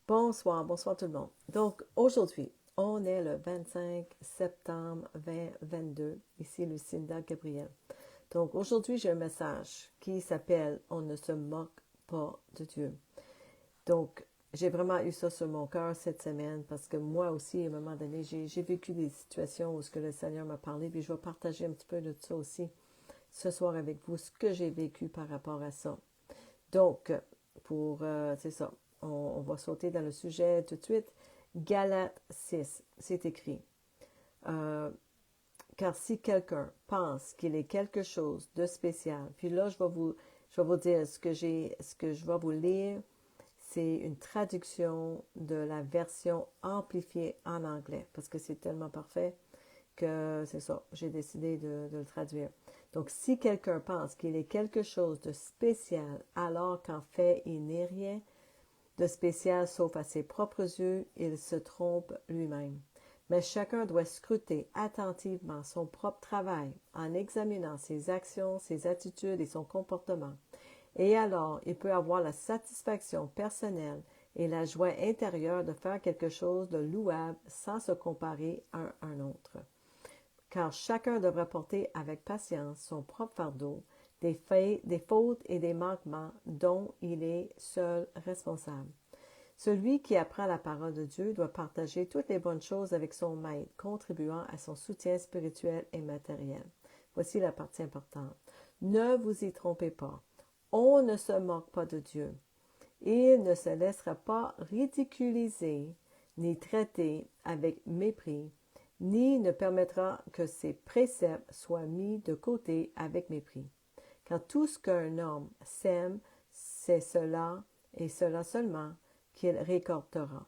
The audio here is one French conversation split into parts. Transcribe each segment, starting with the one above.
Bonsoir, bonsoir tout le monde. Donc aujourd'hui, on est le 25 septembre 2022, ici Lucinda Gabriel. Donc aujourd'hui, j'ai un message qui s'appelle « On ne se moque pas de Dieu ». Donc, j'ai vraiment eu ça sur mon cœur cette semaine parce que moi aussi, à un moment donné, j'ai vécu des situations où ce que le Seigneur m'a parlé, puis je vais partager un petit peu de ça aussi ce soir avec vous, ce que j'ai vécu par rapport à ça. Donc, c'est ça, on va sauter dans le sujet tout de suite. Galates 6, c'est écrit. Euh, Car si quelqu'un pense qu'il est quelque chose de spécial, puis là, je vais vous dire ce que je vais vous lire, c'est une traduction de la version amplifiée en anglais, parce que c'est tellement parfait que c'est ça, j'ai décidé de le traduire. Donc, si quelqu'un pense qu'il est quelque chose de spécial, alors qu'en fait, il n'est rien de spécial sauf à ses propres yeux, il se trompe lui-même. Mais chacun doit scruter attentivement son propre travail en examinant ses actions, ses attitudes et son comportement. Et alors, il peut avoir la satisfaction personnelle et la joie intérieure de faire quelque chose de louable sans se comparer à un autre. Car chacun devrait porter avec patience son propre fardeau, des fautes et des manquements dont il est seul responsable. Celui qui apprend la parole de Dieu doit partager toutes les bonnes choses avec son maître, contribuant à son soutien spirituel et matériel. Voici la partie importante. Ne vous y trompez pas. On ne se moque pas de Dieu. Il ne se laissera pas ridiculiser ni traiter avec mépris, ni ne permettra que ses préceptes soient mis de côté avec mépris. Car tout ce qu'un homme sème, c'est cela et cela seulement qu'il récoltera.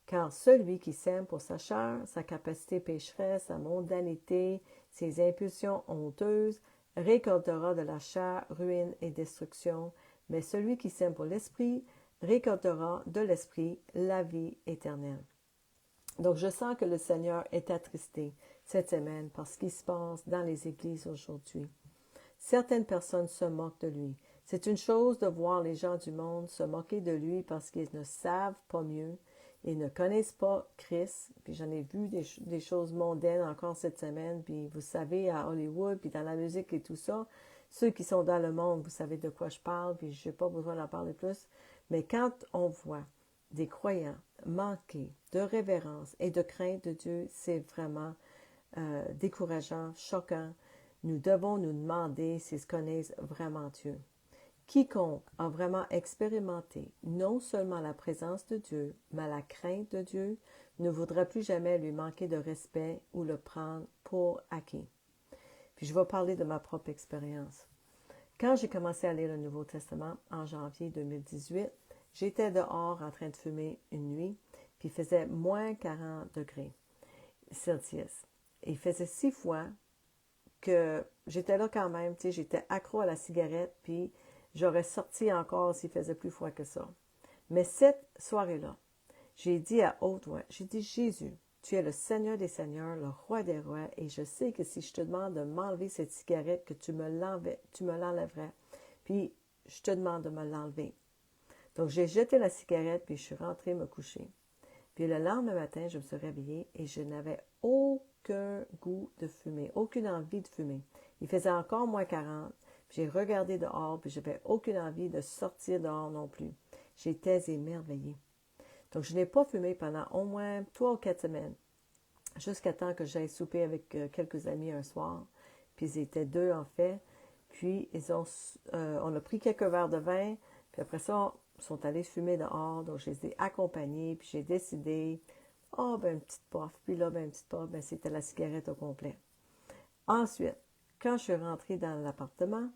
Car celui qui sème pour sa chair, sa capacité pécheresse, sa mondanité, ses impulsions honteuses, récoltera de la chair ruine et destruction, mais celui qui sème pour l'esprit récoltera de l'esprit la vie éternelle. Donc je sens que le Seigneur est attristé cette semaine par ce qui se passe dans les églises aujourd'hui. Certaines personnes se moquent de lui. C'est une chose de voir les gens du monde se moquer de lui parce qu'ils ne savent pas mieux, ils ne connaissent pas Christ. Puis j'en ai vu des choses mondaines encore cette semaine. Puis vous savez, à Hollywood, puis dans la musique et tout ça, ceux qui sont dans le monde, vous savez de quoi je parle, puis je n'ai pas besoin d'en parler plus. Mais quand on voit des croyants manquer de révérence et de crainte de Dieu, c'est vraiment décourageant, choquant. Nous devons nous demander s'ils connaissent vraiment Dieu. Quiconque a vraiment expérimenté non seulement la présence de Dieu, mais la crainte de Dieu, ne voudra plus jamais lui manquer de respect ou le prendre pour acquis. Puis je vais parler de ma propre expérience. Quand j'ai commencé à lire le Nouveau Testament en janvier 2018, j'étais dehors en train de fumer une nuit, puis il faisait moins 40 degrés Celsius. Et il faisait 6 fois que j'étais là quand même, tu sais, j'étais accro à la cigarette, puis j'aurais sorti encore s'il faisait plus froid que ça. Mais cette soirée-là, j'ai dit à haute voix, j'ai dit, Jésus, tu es le Seigneur des Seigneurs, le Roi des Rois, et je sais que si je te demande de m'enlever cette cigarette, que tu me l'enlèverais. Puis, je te demande de me l'enlever. Donc, j'ai jeté la cigarette, puis je suis rentrée me coucher. Puis le lendemain matin, je me suis réveillée et je n'avais aucun goût de fumer, aucune envie de fumer. Il faisait encore moins 40. J'ai regardé dehors, puis je n'avais aucune envie de sortir dehors non plus. J'étais émerveillée. Donc, je n'ai pas fumé pendant au moins 3 ou 4 semaines, jusqu'à temps que j'aille souper avec quelques amis un soir. Puis ils étaient 2 en fait. Puis on a pris quelques verres de vin. Puis après ça, ils sont allés fumer dehors. Donc je les ai accompagnés. Puis j'ai décidé, oh ben une petite puff. Puis là, ben une petite puff, ben c'était la cigarette au complet. Ensuite, quand je suis rentrée dans l'appartement,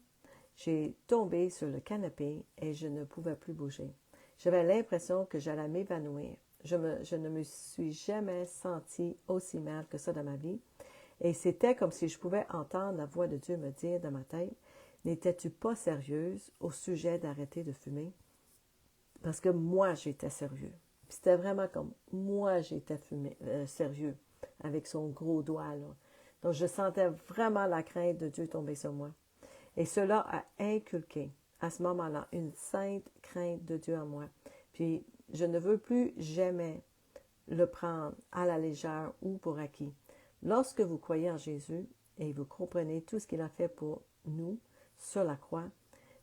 j'ai tombé sur le canapé et je ne pouvais plus bouger. J'avais l'impression que j'allais m'évanouir. Je ne me suis jamais sentie aussi mal que ça dans ma vie. Et c'était comme si je pouvais entendre la voix de Dieu me dire dans ma tête, n'étais-tu pas sérieuse au sujet d'arrêter de fumer? Parce que moi, j'étais sérieux. Puis c'était vraiment comme moi, j'étais sérieux avec son gros doigt, là. Donc, je sentais vraiment la crainte de Dieu tomber sur moi. Et cela a inculqué, à ce moment-là, une sainte crainte de Dieu en moi. Puis Puis, je ne veux plus jamais le prendre à la légère ou pour acquis. Lorsque vous croyez en Jésus et vous comprenez tout ce qu'il a fait pour nous sur la croix,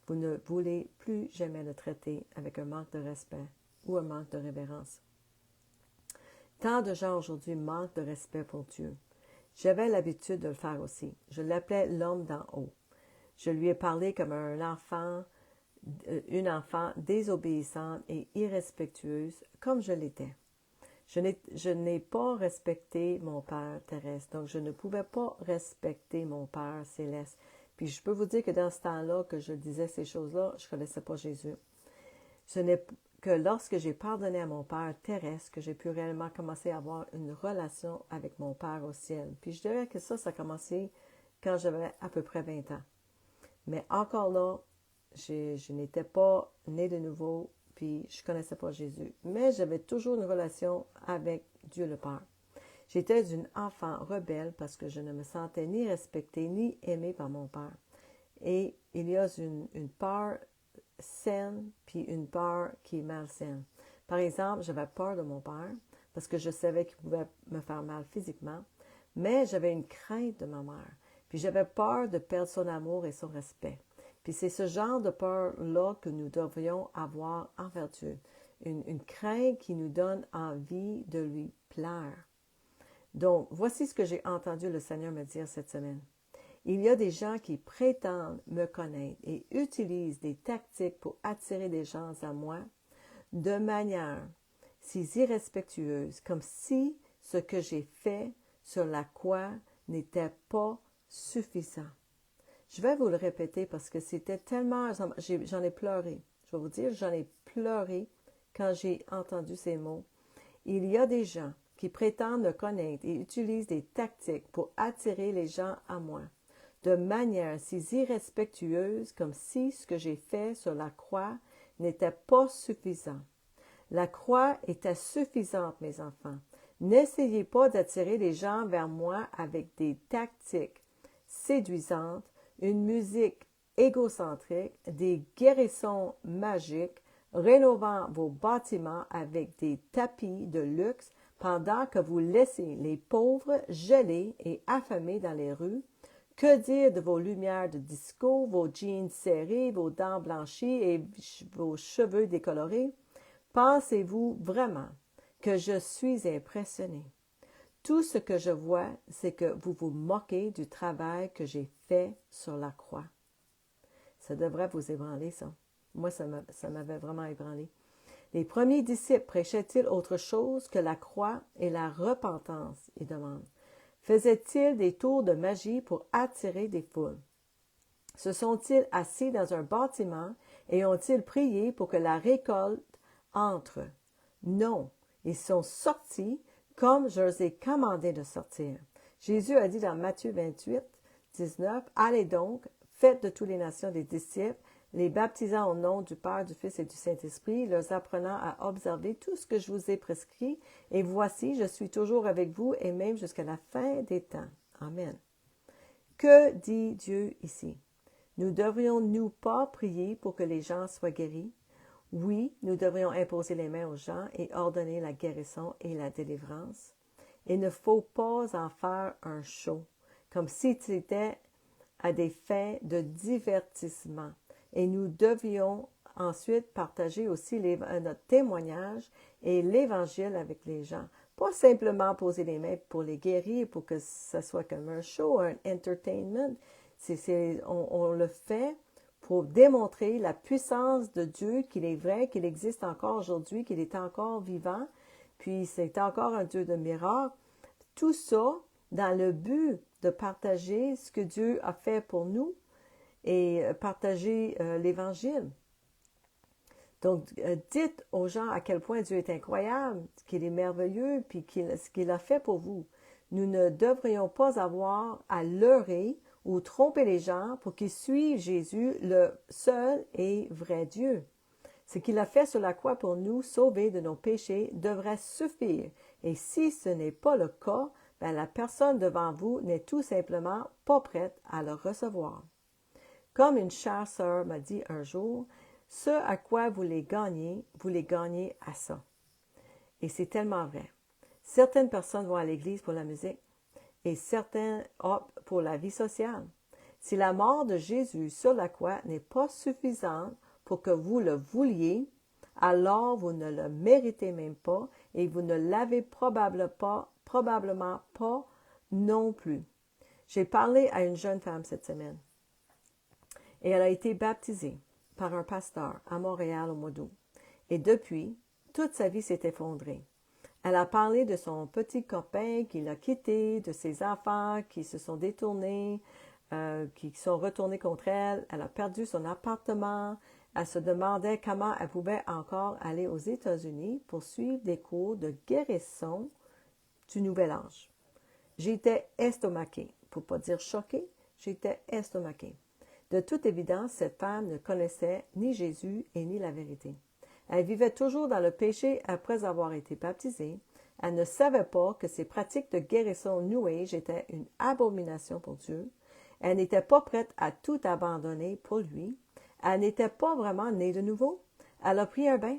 vous ne voulez plus jamais le traiter avec un manque de respect ou un manque de révérence. Tant de gens aujourd'hui manquent de respect pour Dieu. J'avais l'habitude de le faire aussi. Je l'appelais l'homme d'en haut. Je lui ai parlé comme une enfant désobéissante et irrespectueuse, comme je l'étais. Je n'ai pas respecté mon Père terrestre, donc je ne pouvais pas respecter mon Père céleste. Puis je peux vous dire que dans ce temps-là que je disais ces choses-là, je ne connaissais pas Jésus. Ce n'est que lorsque j'ai pardonné à mon Père terrestre que j'ai pu réellement commencer à avoir une relation avec mon Père au ciel. Puis je dirais que ça a commencé quand j'avais à peu près 20 ans. Mais encore là, je n'étais pas née de nouveau, puis je ne connaissais pas Jésus. Mais j'avais toujours une relation avec Dieu le Père. J'étais une enfant rebelle parce que je ne me sentais ni respectée ni aimée par mon Père. Et il y a une peur saine, puis une peur qui est malsaine. Par exemple, j'avais peur de mon père parce que je savais qu'il pouvait me faire mal physiquement, mais j'avais une crainte de ma mère. Puis j'avais peur de perdre son amour et son respect. Puis c'est ce genre de peur-là que nous devrions avoir envers Dieu. Une crainte qui nous donne envie de lui plaire. Donc, voici ce que j'ai entendu le Seigneur me dire cette semaine. Il y a des gens qui prétendent me connaître et utilisent des tactiques pour attirer des gens à moi de manière si irrespectueuse, comme si ce que j'ai fait sur la croix n'était pas suffisant. Je vais vous le répéter parce que c'était tellement... J'en ai pleuré. Je vais vous dire, j'en ai pleuré quand j'ai entendu ces mots. Il y a des gens qui prétendent me connaître et utilisent des tactiques pour attirer les gens à moi de manière si irrespectueuse comme si ce que j'ai fait sur la croix n'était pas suffisant. La croix était suffisante, mes enfants. N'essayez pas d'attirer les gens vers moi avec des tactiques séduisantes, une musique égocentrique, des guérissons magiques, rénovant vos bâtiments avec des tapis de luxe pendant que vous laissez les pauvres gelés et affamés dans les rues. Que dire de vos lumières de disco, vos jeans serrés, vos dents blanchies et vos cheveux décolorés? Pensez-vous vraiment que je suis impressionné? Tout ce que je vois, c'est que vous vous moquez du travail que j'ai fait sur la croix. Ça devrait vous ébranler, ça. Moi, ça m'avait vraiment ébranlé. Les premiers disciples prêchaient-ils autre chose que la croix et la repentance? Ils demandent. Faisaient-ils des tours de magie pour attirer des foules? Se sont-ils assis dans un bâtiment et ont-ils prié pour que la récolte entre? Non, ils sont sortis comme je leur ai commandé de sortir. Jésus a dit dans Matthieu 28, 19, « Allez donc, faites de toutes les nations des disciples, les baptisant au nom du Père, du Fils et du Saint-Esprit, leur apprenant à observer tout ce que je vous ai prescrit, et voici, je suis toujours avec vous, et même jusqu'à la fin des temps. » Amen. Que dit Dieu ici? Nous devrions-nous pas prier pour que les gens soient guéris? Oui, nous devrions imposer les mains aux gens et ordonner la guérison et la délivrance. Il ne faut pas en faire un show, comme si c'était à des fins de divertissement. Et nous devions ensuite partager aussi notre témoignage et l'Évangile avec les gens. Pas simplement poser les mains pour les guérir, pour que ce soit comme un show, un entertainment. On le fait pour démontrer la puissance de Dieu, qu'il est vrai, qu'il existe encore aujourd'hui, qu'il est encore vivant, puis c'est encore un Dieu de miracles. Tout ça dans le but de partager ce que Dieu a fait pour nous et partager l'Évangile. Donc, dites aux gens à quel point Dieu est incroyable, qu'il est merveilleux, puis ce qu'il a fait pour vous. Nous ne devrions pas avoir à leurrer ou tromper les gens pour qu'ils suivent Jésus, le seul et vrai Dieu. Ce qu'il a fait sur la croix pour nous sauver de nos péchés devrait suffire. Et si ce n'est pas le cas, la personne devant vous n'est tout simplement pas prête à le recevoir. Comme une chère sœur m'a dit un jour, Ce à quoi vous les gagnez à ça. Et c'est tellement vrai. Certaines personnes vont à l'église pour la musique et certains optent pour la vie sociale. Si la mort de Jésus sur la croix n'est pas suffisante pour que vous le vouliez, alors vous ne le méritez même pas et vous ne l'avez probablement pas non plus. J'ai parlé à une jeune femme cette semaine et elle a été baptisée par un pasteur à Montréal au mois d'août. Et depuis, toute sa vie s'est effondrée. Elle a parlé de son petit copain qui l'a quitté, de ses enfants qui se sont détournés, qui sont retournés contre elle. Elle a perdu son appartement. Elle se demandait comment elle pouvait encore aller aux États-Unis pour suivre des cours de guérison du nouvel âge. J'étais estomaquée, pour ne pas dire choquée, j'étais estomaquée. De toute évidence, cette femme ne connaissait ni Jésus et ni la vérité. Elle vivait toujours dans le péché après avoir été baptisée. Elle ne savait pas que ses pratiques de guérison New Age étaient une abomination pour Dieu. Elle n'était pas prête à tout abandonner pour lui. Elle n'était pas vraiment née de nouveau. Elle a pris un bain.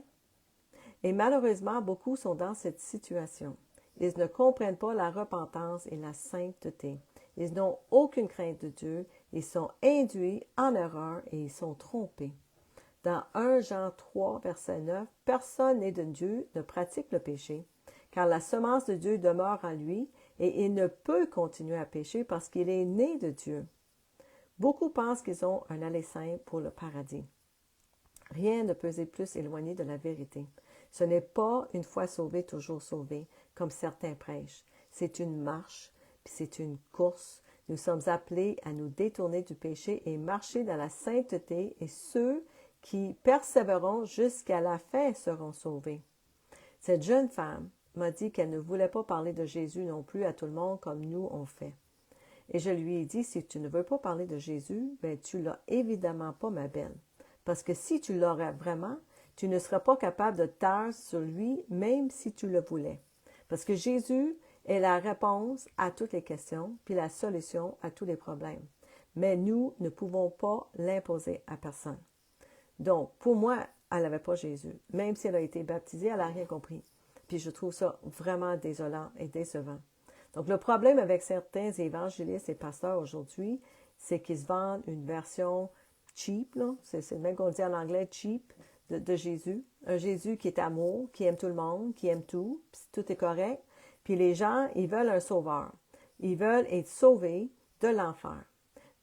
Et malheureusement, beaucoup sont dans cette situation. Ils ne comprennent pas la repentance et la sainteté. Ils n'ont aucune crainte de Dieu. Ils sont induits en erreur et ils sont trompés. Dans 1 Jean 3, verset 9, « Personne né de Dieu ne pratique le péché, car la semence de Dieu demeure en lui, et il ne peut continuer à pécher parce qu'il est né de Dieu. » Beaucoup pensent qu'ils ont un aller saint pour le paradis. Rien ne peut être plus éloigné de la vérité. Ce n'est pas une fois sauvé, toujours sauvé, comme certains prêchent. C'est une marche, puis c'est une course. Nous sommes appelés à nous détourner du péché et marcher dans la sainteté, et ceux qui persévéreront jusqu'à la fin seront sauvés. Cette jeune femme m'a dit qu'elle ne voulait pas parler de Jésus non plus à tout le monde comme nous on fait. Et je lui ai dit, si tu ne veux pas parler de Jésus, ben tu l'as évidemment pas, ma belle. Parce que si tu l'aurais vraiment, tu ne serais pas capable de taire sur lui, même si tu le voulais. Parce que Jésus est la réponse à toutes les questions, puis la solution à tous les problèmes. Mais nous ne pouvons pas l'imposer à personne. Donc, pour moi, elle n'avait pas Jésus. Même si elle a été baptisée, elle n'a rien compris. Puis je trouve ça vraiment désolant et décevant. Donc, le problème avec certains évangélistes et pasteurs aujourd'hui, c'est qu'ils se vendent une version cheap, là. C'est le même qu'on dit en anglais, cheap, de Jésus. Un Jésus qui est amour, qui aime tout le monde, qui aime tout, puis tout est correct. Puis les gens, ils veulent un sauveur. Ils veulent être sauvés de l'enfer.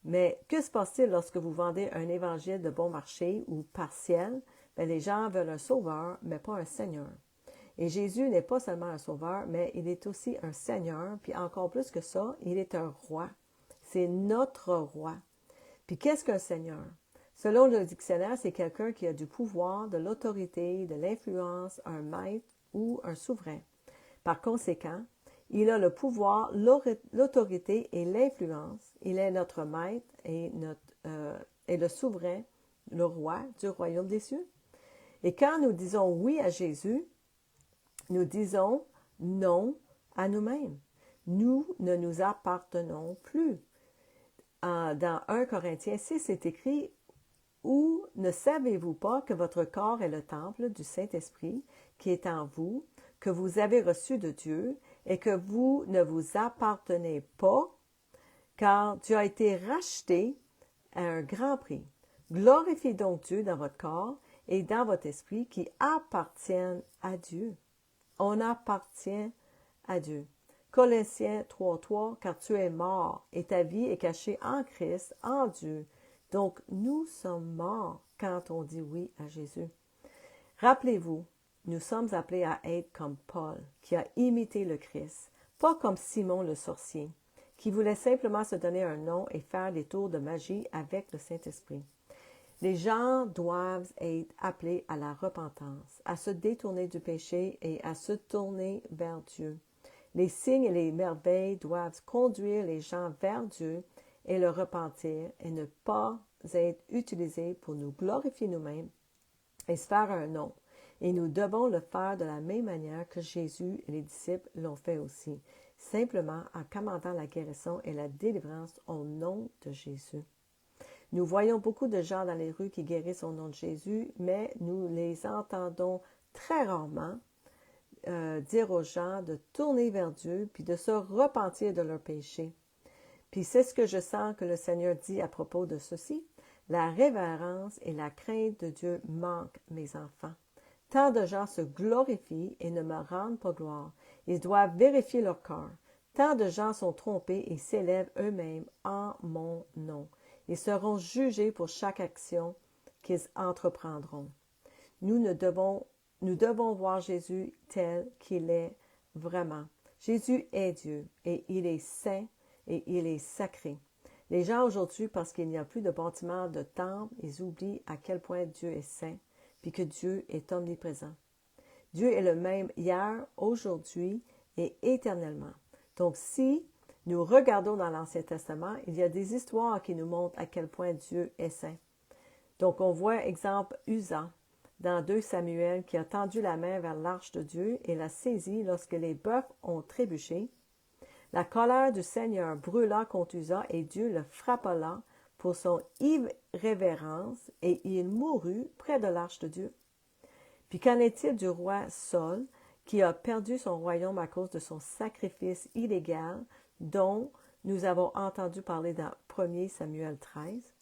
Mais que se passe-t-il lorsque vous vendez un évangile de bon marché ou partiel? Bien, les gens veulent un sauveur, mais pas un seigneur. Et Jésus n'est pas seulement un sauveur, mais il est aussi un seigneur, puis encore plus que ça, il est un roi. C'est notre roi. Puis qu'est-ce qu'un seigneur? Selon le dictionnaire, c'est quelqu'un qui a du pouvoir, de l'autorité, de l'influence, un maître ou un souverain. Par conséquent, il a le pouvoir, l'autorité et l'influence. Il est notre maître et le souverain, le roi du royaume des cieux. Et quand nous disons oui à Jésus, nous disons non à nous-mêmes. Nous ne nous appartenons plus. Dans 1 Corinthiens 6, c'est écrit « Ou ne savez-vous pas que votre corps est le temple du Saint-Esprit qui est en vous, que vous avez reçu de Dieu, et que vous ne vous appartenez pas, car Dieu a été racheté à un grand prix. Glorifiez donc Dieu dans votre corps et dans votre esprit qui appartiennent à Dieu. » On appartient à Dieu. Colossiens 3.3, « Car tu es mort, et ta vie est cachée en Christ, en Dieu. » Donc, nous sommes morts quand on dit oui à Jésus. Rappelez-vous, nous sommes appelés à être comme Paul, qui a imité le Christ, pas comme Simon le sorcier, qui voulait simplement se donner un nom et faire des tours de magie avec le Saint-Esprit. Les gens doivent être appelés à la repentance, à se détourner du péché et à se tourner vers Dieu. Les signes et les merveilles doivent conduire les gens vers Dieu et le repentir et ne pas être utilisés pour nous glorifier nous-mêmes et se faire un nom. Et nous devons le faire de la même manière que Jésus et les disciples l'ont fait aussi, simplement en commandant la guérison et la délivrance au nom de Jésus. Nous voyons beaucoup de gens dans les rues qui guérissent au nom de Jésus, mais nous les entendons très rarement dire aux gens de tourner vers Dieu puis de se repentir de leurs péchés. Puis c'est ce que je sens que le Seigneur dit à propos de ceci. La révérence et la crainte de Dieu manquent, mes enfants. Tant de gens se glorifient et ne me rendent pas gloire. Ils doivent vérifier leur cœur. Tant de gens sont trompés et s'élèvent eux-mêmes en mon nom. Ils seront jugés pour chaque action qu'ils entreprendront. Nous devons voir Jésus tel qu'il est vraiment. Jésus est Dieu et il est saint et il est sacré. Les gens aujourd'hui, parce qu'il n'y a plus de bâtiment de temple, ils oublient à quel point Dieu est saint, puis que Dieu est omniprésent. Dieu est le même hier, aujourd'hui et éternellement. Donc, si nous regardons dans l'Ancien Testament, il y a des histoires qui nous montrent à quel point Dieu est saint. Donc, on voit, exemple, Uza, dans 2 Samuel, qui a tendu la main vers l'arche de Dieu et l'a saisie lorsque les bœufs ont trébuché. La colère du Seigneur brûla contre Uza et Dieu le frappa là pour son irrévérence et il mourut près de l'arche de Dieu. Puis qu'en est-il du roi Saul qui a perdu son royaume à cause de son sacrifice illégal dont nous avons entendu parler dans 1 Samuel 13?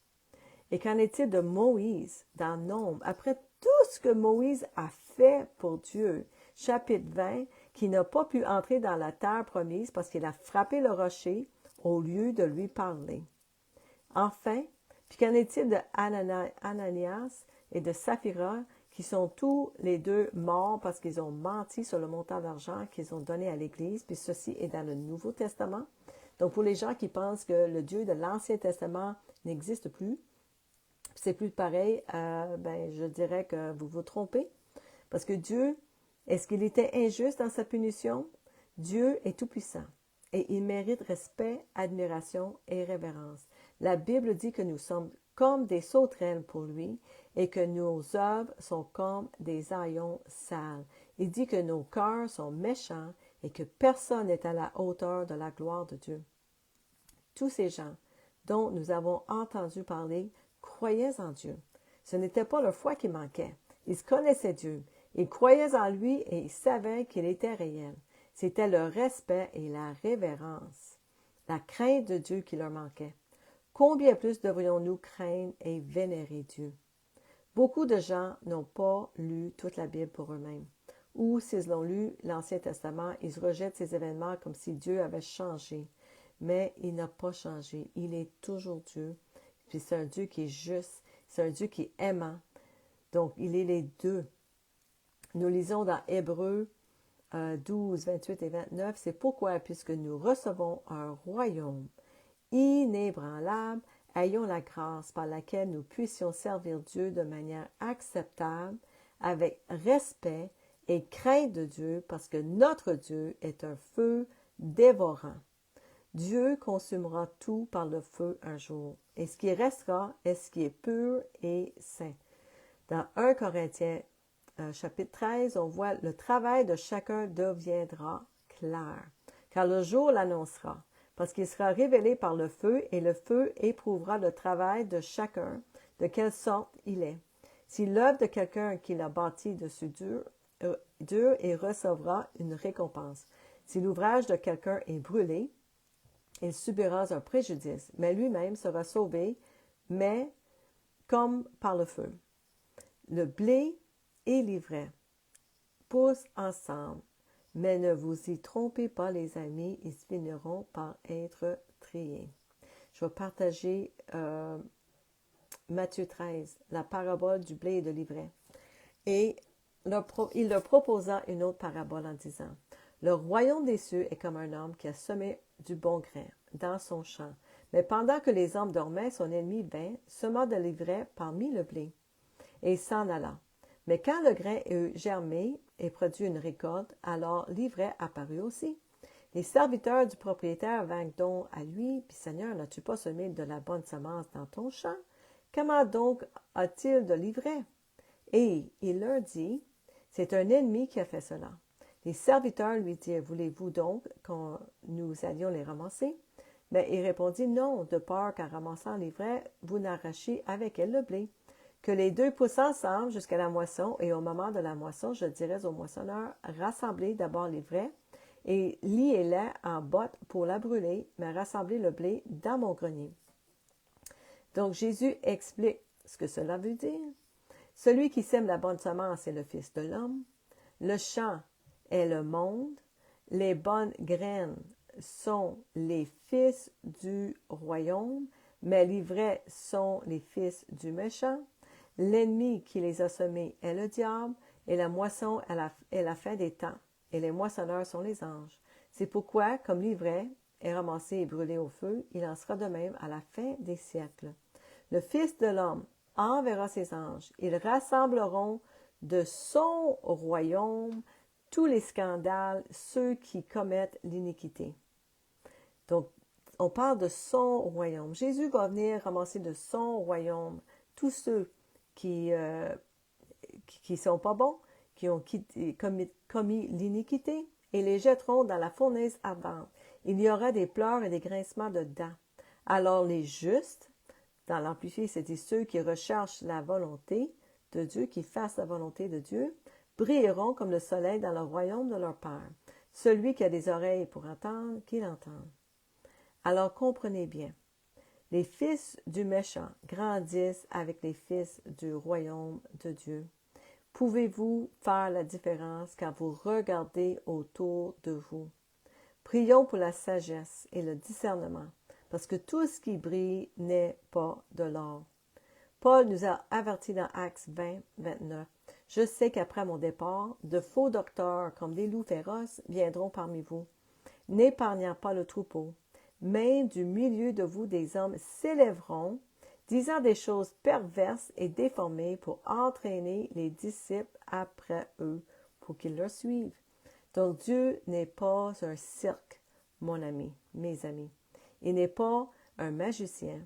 Et qu'en est-il de Moïse dans Nombre, après tout ce que Moïse a fait pour Dieu, chapitre 20, qui n'a pas pu entrer dans la terre promise parce qu'il a frappé le rocher au lieu de lui parler. Enfin, puis qu'en est-il de Ananias et de Saphira, qui sont tous les deux morts parce qu'ils ont menti sur le montant d'argent qu'ils ont donné à l'Église, puis ceci est dans le Nouveau Testament. Donc pour les gens qui pensent que le Dieu de l'Ancien Testament n'existe plus, c'est plus pareil, je dirais que vous vous trompez. Parce que Dieu, est-ce qu'il était injuste dans sa punition? Dieu est tout-puissant et il mérite respect, admiration et révérence. La Bible dit que nous sommes comme des sauterelles pour lui et que nos œuvres sont comme des haillons sales. Il dit que nos cœurs sont méchants et que personne n'est à la hauteur de la gloire de Dieu. Tous ces gens dont nous avons entendu parler croyaient en Dieu. Ce n'était pas leur foi qui manquait. Ils connaissaient Dieu. Ils croyaient en lui et ils savaient qu'il était réel. C'était le respect et la révérence, la crainte de Dieu qui leur manquait. Combien plus devrions-nous craindre et vénérer Dieu? Beaucoup de gens n'ont pas lu toute la Bible pour eux-mêmes. Ou s'ils l'ont lu, l'Ancien Testament, ils rejettent ces événements comme si Dieu avait changé. Mais il n'a pas changé. Il est toujours Dieu. Puis c'est un Dieu qui est juste. C'est un Dieu qui est aimant. Donc, il est les deux. Nous lisons dans Hébreux 12, 28 et 29, c'est pourquoi, puisque nous recevons un royaume inébranlable, ayons la grâce par laquelle nous puissions servir Dieu de manière acceptable, avec respect et crainte de Dieu, parce que notre Dieu est un feu dévorant. Dieu consumera tout par le feu un jour, et ce qui restera est ce qui est pur et saint. Dans 1 Corinthiens chapitre 13, on voit le travail de chacun deviendra clair, car le jour l'annoncera, parce qu'il sera révélé par le feu, et le feu éprouvera le travail de chacun, de quelle sorte il est. Si l'œuvre de quelqu'un qu'il a bâti dessus dure et recevra une récompense. Si l'ouvrage de quelqu'un est brûlé, il subira un préjudice, mais lui-même sera sauvé, mais comme par le feu. Le blé et l'ivraie poussent ensemble, mais ne vous y trompez pas, les amis, ils finiront par être triés. Je vais partager Matthieu 13, la parabole du blé et de l'ivraie. Et il leur proposa une autre parabole en disant, « Le royaume des cieux est comme un homme qui a semé du bon grain dans son champ. Mais pendant que les hommes dormaient, son ennemi vint, sema de l'ivraie parmi le blé, et il s'en alla. Mais quand le grain eut germé et produit une récolte, alors l'ivraie apparut aussi. Les serviteurs du propriétaire vinrent donc à lui, « Puis Seigneur, n'as-tu pas semé de la bonne semence dans ton champ? Comment donc a-t-il de l'ivraie? » Et il leur dit, « C'est un ennemi qui a fait cela. » Les serviteurs lui dirent, « Voulez-vous donc que nous allions les ramasser? » Mais il répondit, non, de peur qu'en ramassant l'ivraie, vous n'arrachiez avec elle le blé. Que les deux poussent ensemble jusqu'à la moisson, et au moment de la moisson, je dirais aux moissonneurs, rassemblez d'abord l'ivraie et liez-la en bottes pour la brûler, mais rassemblez le blé dans mon grenier. Donc Jésus explique ce que cela veut dire. Celui qui sème la bonne semence est le Fils de l'homme. Le champ est le monde. Les bonnes graines sont les fils du royaume, mais l'ivraie sont les fils du méchant. L'ennemi qui les a semés est le diable, et la moisson est la fin des temps, et les moissonneurs sont les anges. C'est pourquoi, comme l'ivraie est ramassée et brûlée au feu, il en sera de même à la fin des siècles. Le Fils de l'homme enverra ses anges. Ils rassembleront de son royaume tous les scandales, ceux qui commettent l'iniquité. Donc, on parle de son royaume. Jésus va venir ramasser de son royaume tous ceux qui sont pas bons, qui ont commis l'iniquité, et les jetteront dans la fournaise ardente. Il y aura des pleurs et des grincements de dents. Alors les justes, dans l'Amplifié, c'est dit ceux qui recherchent la volonté de Dieu, qui fassent la volonté de Dieu, brilleront comme le soleil dans le royaume de leur Père. Celui qui a des oreilles pour entendre, qu'il entende. Alors comprenez bien, les fils du méchant grandissent avec les fils du royaume de Dieu. Pouvez-vous faire la différence quand vous regardez autour de vous? Prions pour la sagesse et le discernement, parce que tout ce qui brille n'est pas de l'or. Paul nous a avertis dans Actes 20, 29. Je sais qu'après mon départ, de faux docteurs comme des loups féroces viendront parmi vous, n'épargnant pas le troupeau. Même du milieu de vous des hommes s'élèveront, disant des choses perverses et déformées pour entraîner les disciples après eux, pour qu'ils leur suivent. Donc Dieu n'est pas un cirque, mon ami, mes amis. Il n'est pas un magicien.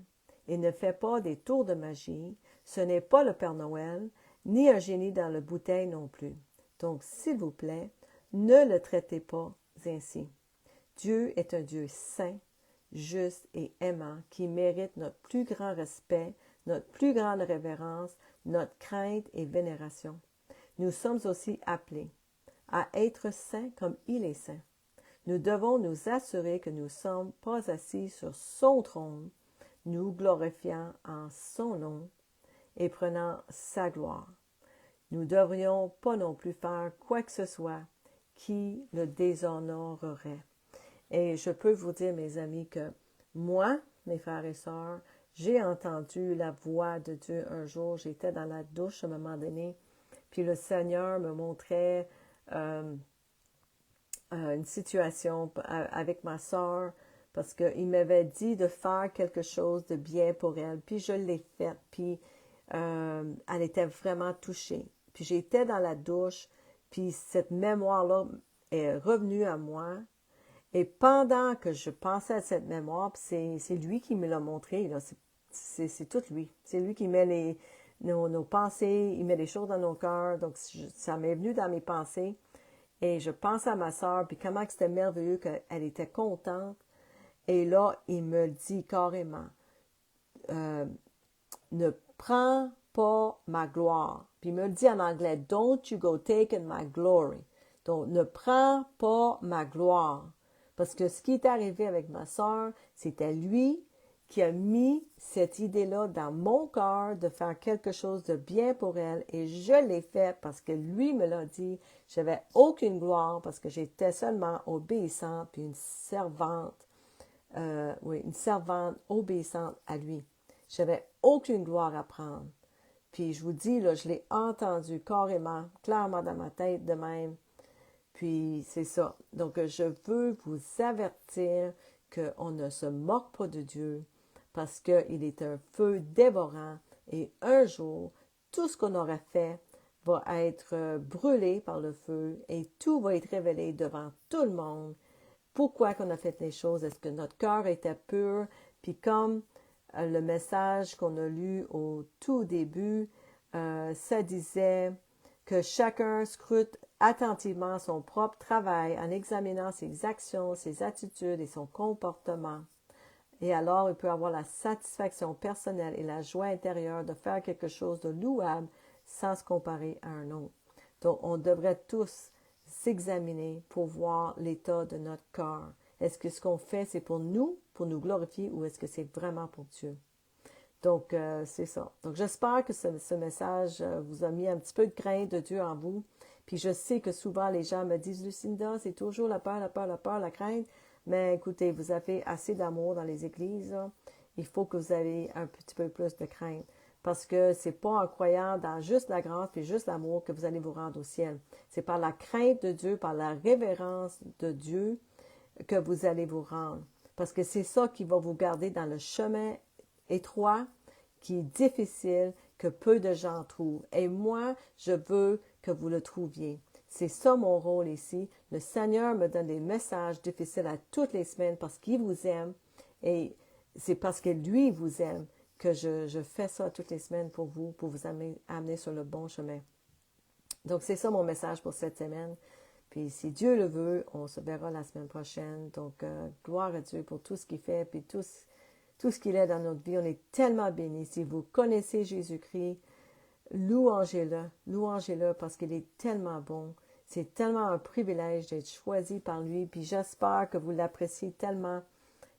Il ne fait pas des tours de magie. Ce n'est pas le Père Noël, ni un génie dans la bouteille non plus. Donc, s'il vous plaît, ne le traitez pas ainsi. Dieu est un Dieu saint, juste et aimant, qui mérite notre plus grand respect, notre plus grande révérence, notre crainte et vénération. Nous sommes aussi appelés à être saints comme il est saint. Nous devons nous assurer que nous ne sommes pas assis sur son trône, nous glorifiant en son nom et prenant sa gloire. Nous ne devrions pas non plus faire quoi que ce soit qui le déshonorerait. Et je peux vous dire, mes amis, que moi, mes frères et sœurs, j'ai entendu la voix de Dieu un jour. J'étais dans la douche à un moment donné, puis le Seigneur me montrait une situation avec ma sœur, parce qu'il m'avait dit de faire quelque chose de bien pour elle. Puis je l'ai fait, puis elle était vraiment touchée. Puis j'étais dans la douche, puis cette mémoire-là est revenue à moi. Et pendant que je pensais à cette mémoire, c'est lui qui me l'a montré, là, c'est tout lui. C'est lui qui met nos pensées, il met les choses dans nos cœurs. Donc ça m'est venu dans mes pensées. Et je pense à ma sœur, puis comment c'était merveilleux qu'elle était contente. Et là, il me dit carrément, ne prends pas ma gloire. Puis il me le dit en anglais, don't you go taking my glory. Donc, ne prends pas ma gloire. Parce que ce qui est arrivé avec ma sœur, c'était lui qui a mis cette idée-là dans mon cœur de faire quelque chose de bien pour elle. Et je l'ai fait parce que lui me l'a dit. Je n'avais aucune gloire parce que j'étais seulement obéissante puis une servante obéissante à lui. Je n'avais aucune gloire à prendre. Puis je vous dis, là, je l'ai entendu carrément, clairement dans ma tête de même. Puis c'est ça. Donc je veux vous avertir qu'on ne se moque pas de Dieu parce qu'il est un feu dévorant et un jour, tout ce qu'on aura fait va être brûlé par le feu et tout va être révélé devant tout le monde. Pourquoi qu'on a fait les choses? Est-ce que notre cœur était pur? Puis comme le message qu'on a lu au tout début, ça disait que chacun scrute attentivement son propre travail en examinant ses actions, ses attitudes et son comportement. Et alors, il peut avoir la satisfaction personnelle et la joie intérieure de faire quelque chose de louable sans se comparer à un autre. Donc, on devrait tous s'examiner pour voir l'état de notre corps. Est-ce que ce qu'on fait, c'est pour nous glorifier, ou est-ce que c'est vraiment pour Dieu? Donc, c'est ça. Donc, j'espère que ce message vous a mis un petit peu de crainte de Dieu en vous. Puis, je sais que souvent, les gens me disent, Lucinda, c'est toujours la peur, la peur, la peur, la crainte. Mais écoutez, vous avez assez d'amour dans les églises, là. Il faut que vous ayez un petit peu plus de crainte. Parce que c'est pas en croyant dans juste la grâce et juste l'amour que vous allez vous rendre au ciel. C'est par la crainte de Dieu, par la révérence de Dieu que vous allez vous rendre. Parce que c'est ça qui va vous garder dans le chemin étroit, qui est difficile, que peu de gens trouvent. Et moi, je veux que vous le trouviez. C'est ça mon rôle ici. Le Seigneur me donne des messages difficiles à toutes les semaines parce qu'il vous aime. Et c'est parce que lui vous aime que je fais ça toutes les semaines pour vous amener sur le bon chemin. Donc, c'est ça mon message pour cette semaine. Puis, si Dieu le veut, on se verra la semaine prochaine. Donc, gloire à Dieu pour tout ce qu'il fait, puis tout ce qu'il est dans notre vie. On est tellement bénis. Si vous connaissez Jésus-Christ, louangez-le parce qu'il est tellement bon. C'est tellement un privilège d'être choisi par lui. Puis, j'espère que vous l'appréciez tellement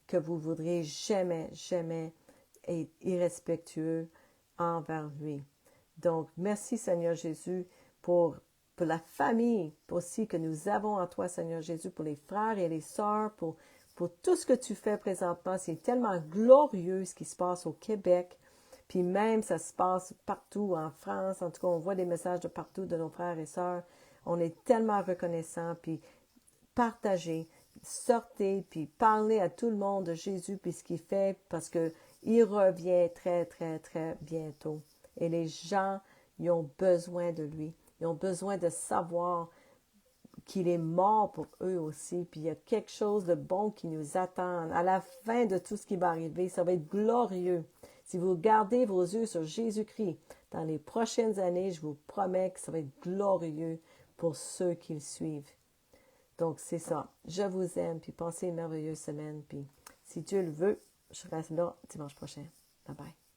que vous ne voudrez jamais, jamais être irrespectueux envers lui. Donc, merci Seigneur Jésus pour la famille aussi que nous avons en toi, Seigneur Jésus, pour les frères et les sœurs, pour tout ce que tu fais présentement. C'est tellement glorieux ce qui se passe au Québec. Puis même, ça se passe partout en France. En tout cas, on voit des messages de partout de nos frères et sœurs. On est tellement reconnaissants. Puis partagez, sortez, puis parlez à tout le monde de Jésus, puis ce qu'il fait, parce qu'il revient très, très, très bientôt. Et les gens, ils ont besoin de lui. Ils ont besoin de savoir qu'il est mort pour eux aussi, puis il y a quelque chose de bon qui nous attend. À la fin de tout ce qui va arriver, ça va être glorieux. Si vous gardez vos yeux sur Jésus-Christ, dans les prochaines années, je vous promets que ça va être glorieux pour ceux qui le suivent. Donc, c'est ça. Je vous aime, puis passez une merveilleuse semaine, puis si Dieu le veut, je reste là dimanche prochain. Bye bye.